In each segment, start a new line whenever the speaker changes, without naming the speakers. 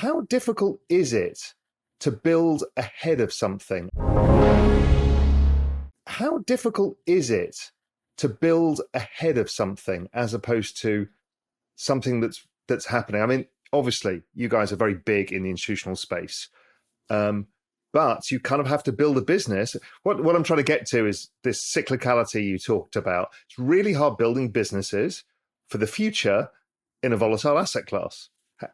How difficult is it to build ahead of something? How difficult is it to build ahead of something as opposed to something that's happening? I mean, obviously, you guys are very big in the institutional space, but you kind of have to build a business. What I'm trying to get to is this cyclicality you talked about. It's really hard building businesses for the future in a volatile asset class.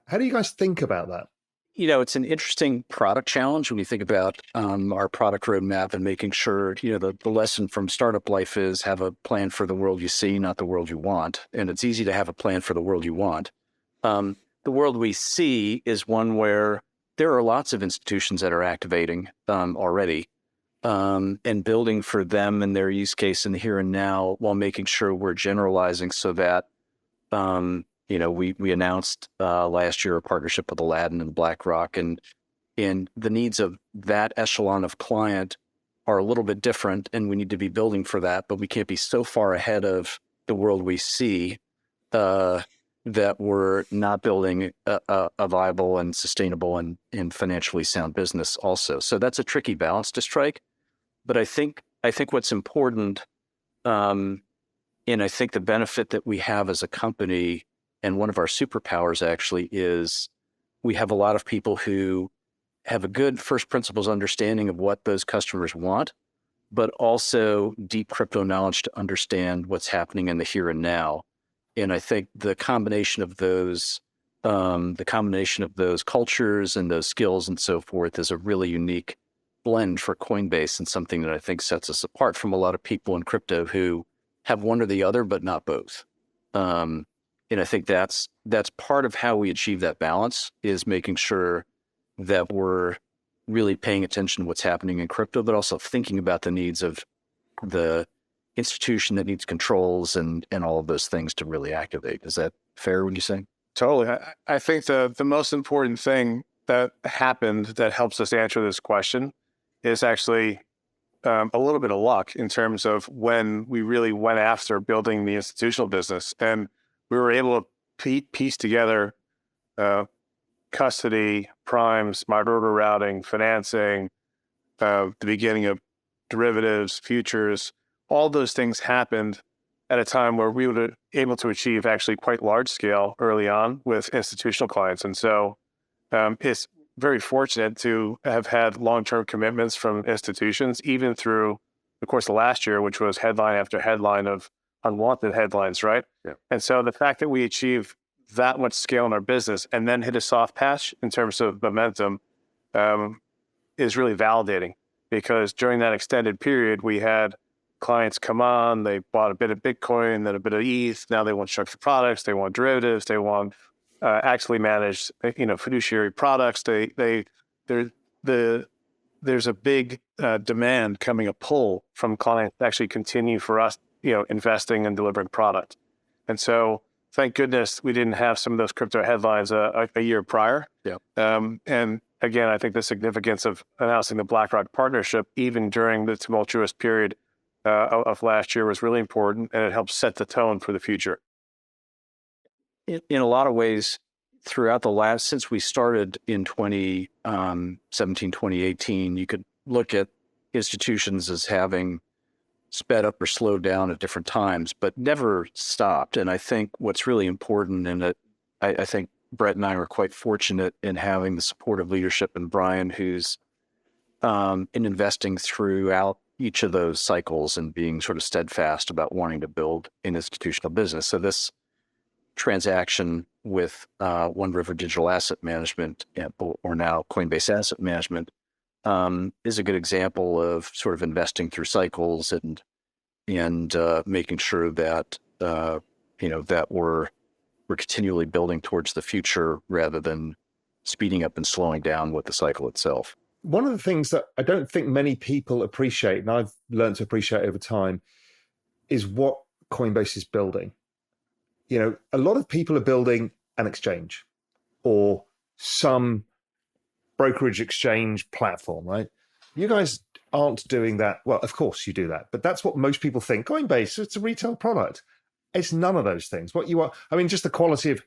How do you guys think about that?
It's an interesting product challenge when you think about our product roadmap and making sure, the lesson from startup life is have a plan for the world you see, not the world you want. And it's easy to have a plan for the world you want. The world we see is one where there are lots of institutions that are activating already and building for them and their use case in the here and now while making sure we're generalizing so that we announced last year a partnership with Aladdin and BlackRock, and the needs of that echelon of client are a little bit different, and we need to be building for that, but we can't be so far ahead of the world we see that we're not building a viable and sustainable and financially sound business also. So that's a tricky balance to strike. But I think what's important, and I think the benefit that we have as a company, and one of our superpowers actually, is we have a lot of people who have a good first principles understanding of what those customers want, but also deep crypto knowledge to understand what's happening in the here and now. And I think the combination of those cultures and those skills and so forth is a really unique blend for Coinbase, and something that I think sets us apart from a lot of people in crypto who have one or the other, but not both. And I think that's part of how we achieve that balance, is making sure that we're really paying attention to what's happening in crypto, but also thinking about the needs of the institution that needs controls and all of those things to really activate. Is that fair, would you say?
Totally. I think the most important thing that happened that helps us answer this question is actually a little bit of luck in terms of when we really went after building the institutional business. And we were able to piece together custody, prime, smart order routing, financing, the beginning of derivatives, futures. All those things happened at a time where we were able to achieve actually quite large scale early on with institutional clients. And so it's very fortunate to have had long-term commitments from institutions, even through the course of last year, which was headline after headline of unwanted headlines, right? Yeah. And so the fact that we achieved that much scale in our business and then hit a soft patch in terms of momentum is really validating, because during that extended period, we had clients come on, they bought a bit of Bitcoin, then a bit of ETH, now they want structured products, they want derivatives, they want actually managed, fiduciary products. There's a big demand coming, a pull from clients to actually continue for us, investing and delivering product. And so thank goodness we didn't have some of those crypto headlines a year prior. Yeah. And again, I think the significance of announcing the BlackRock partnership, even during the tumultuous period of last year, was really important, and it helped set the tone for the future.
In a lot of ways, throughout since we started in 2017, 2018, you could look at institutions as having sped up or slowed down at different times, but never stopped. And I think what's really important, and I think Brett and I were quite fortunate in having the support of leadership and Brian, who's in investing throughout each of those cycles and being sort of steadfast about wanting to build an institutional business. So this transaction with One River Digital Asset Management, or now Coinbase Asset Management, is a good example of sort of investing through cycles and making sure that that we're continually building towards the future rather than speeding up and slowing down with the cycle itself.
One of the things that I don't think many people appreciate, and I've learned to appreciate over time, is what Coinbase is building. A lot of people are building an exchange or some brokerage exchange platform, right? You guys aren't doing that. Well, of course you do that, but that's what most people think. Coinbase, it's a retail product. It's none of those things. What you are, just the quality of,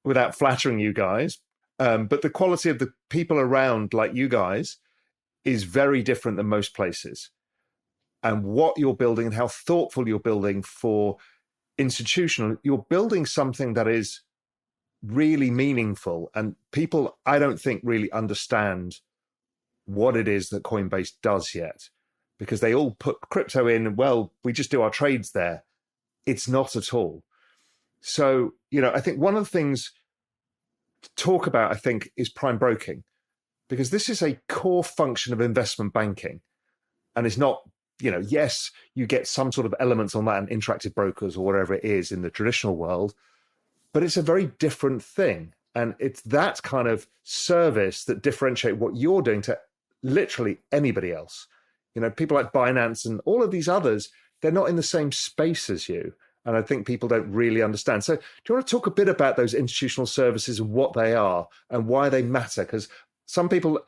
without flattering you guys, But the quality of the people around, like you guys, is very different than most places. And what you're building and how thoughtful you're building for institutional, you're building something that is really meaningful. And people, I don't think, really understand what it is that Coinbase does yet, because they all put crypto in, well, we just do our trades there. It's not at all. So, I think one of the things to talk about, I think, is prime broking, because this is a core function of investment banking. And it's not, yes, you get some sort of elements on that in interactive brokers or whatever it is in the traditional world, but it's a very different thing. And it's that kind of service that differentiate what you're doing to literally anybody else. People like Binance and all of these others, they're not in the same space as you. And I think people don't really understand. So do you want to talk a bit about those institutional services and what they are and why they matter? Because some people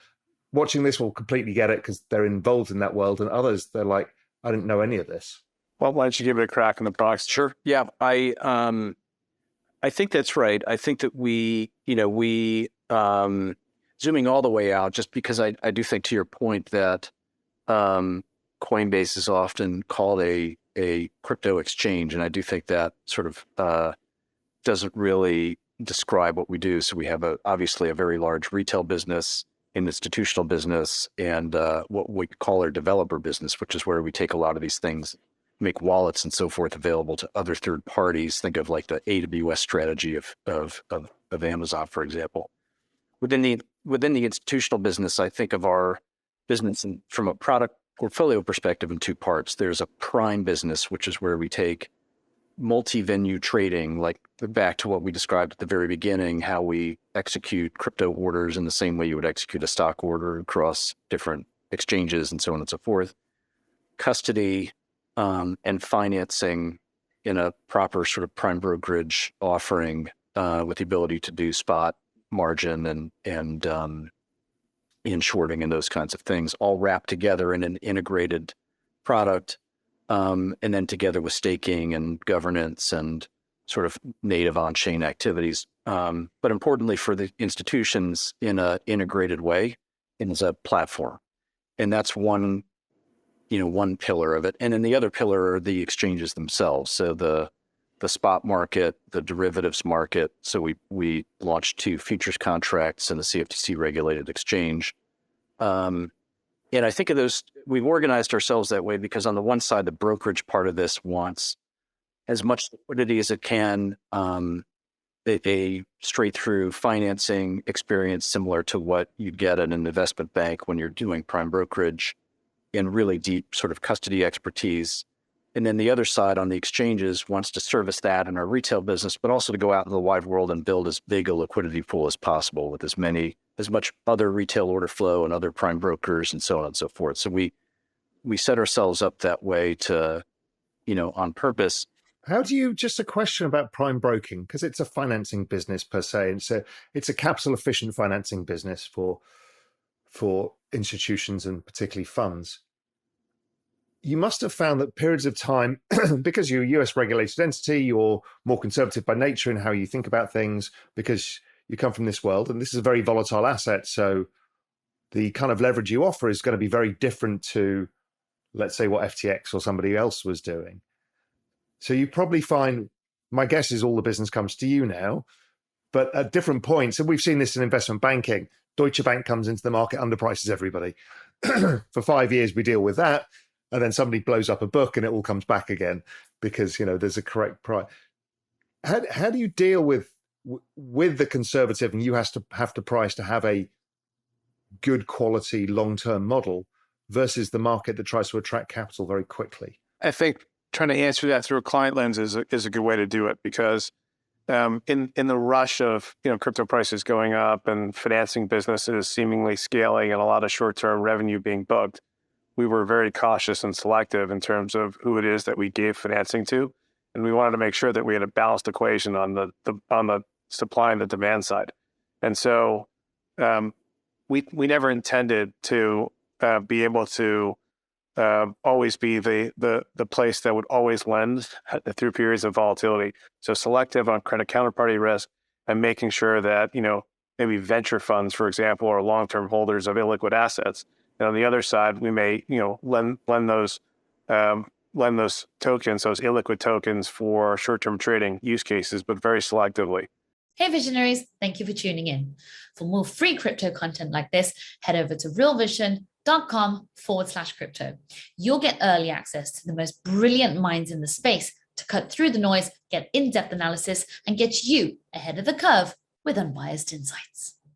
watching this will completely get it because they're involved in that world, and others, they're like, I didn't know any of this.
Well, why don't you give it a crack in the box?
Sure. Yeah. I think that's right. I think that we zooming all the way out, just because I do think, to your point, that Coinbase is often called a crypto exchange. And I do think that sort of doesn't really describe what we do. So we have obviously a very large retail business, an institutional business, and what we call our developer business, which is where we take a lot of these things, make wallets and so forth available to other third parties. Think of like the AWS strategy of Amazon, for example. Within the institutional business, I think of our business from a product portfolio perspective in two parts. There's a prime business, which is where we take multi-venue trading, like back to what we described at the very beginning, how we execute crypto orders in the same way you would execute a stock order across different exchanges and so on and so forth. Custody and financing in a proper sort of prime brokerage offering with the ability to do spot margin and in shorting and those kinds of things, all wrapped together in an integrated product, and then together with staking and governance and sort of native on-chain activities. But importantly for the institutions, in an integrated way and as a platform. And that's one pillar of it. And then the other pillar are the exchanges themselves. So the spot market, the derivatives market. So we launched 2 futures contracts in the CFTC regulated exchange. And I think of those, we've organized ourselves that way because on the one side, the brokerage part of this wants as much liquidity as it can, a straight through financing experience similar to what you'd get at an investment bank when you're doing prime brokerage, and really deep sort of custody expertise. And then the other side on the exchanges wants to service that in our retail business, but also to go out in the wide world and build as big a liquidity pool as possible with as much other retail order flow and other prime brokers and so on and so forth. So we set ourselves up that way to, on purpose.
How do you, just a question about prime broking, because it's a financing business per se, and it's a capital efficient financing business for institutions and particularly funds. You must have found that periods of time, because you're a US regulated entity, you're more conservative by nature in how you think about things, because you come from this world, and this is a very volatile asset. So the kind of leverage you offer is going to be very different to, let's say, what FTX or somebody else was doing. So you probably find, my guess is all the business comes to you now, but at different points, and we've seen this in investment banking, Deutsche Bank comes into the market, underprices everybody. For 5 years, we deal with that. And then somebody blows up a book and it all comes back again because, there's a correct price. How do you deal with the conservative, and you have to price to have a good quality long-term model versus the market that tries to attract capital very quickly?
I think trying to answer that through a client lens is a good way to do it, because in the rush of crypto prices going up and financing businesses seemingly scaling and a lot of short-term revenue being booked, we were very cautious and selective in terms of who it is that we gave financing to, and we wanted to make sure that we had a balanced equation on the supply and the demand side. And so we never intended to be able to always be the place that would always lend through periods of volatility. So selective on credit counterparty risk and making sure that maybe venture funds, for example, or long-term holders of illiquid assets. And on the other side, we may, lend those tokens, those illiquid tokens, for short-term trading use cases, but very selectively.
Hey visionaries, thank you for tuning in. For more free crypto content like this, head over to realvision.com/crypto. You'll get early access to the most brilliant minds in the space to cut through the noise, get in-depth analysis, and get you ahead of the curve with unbiased insights.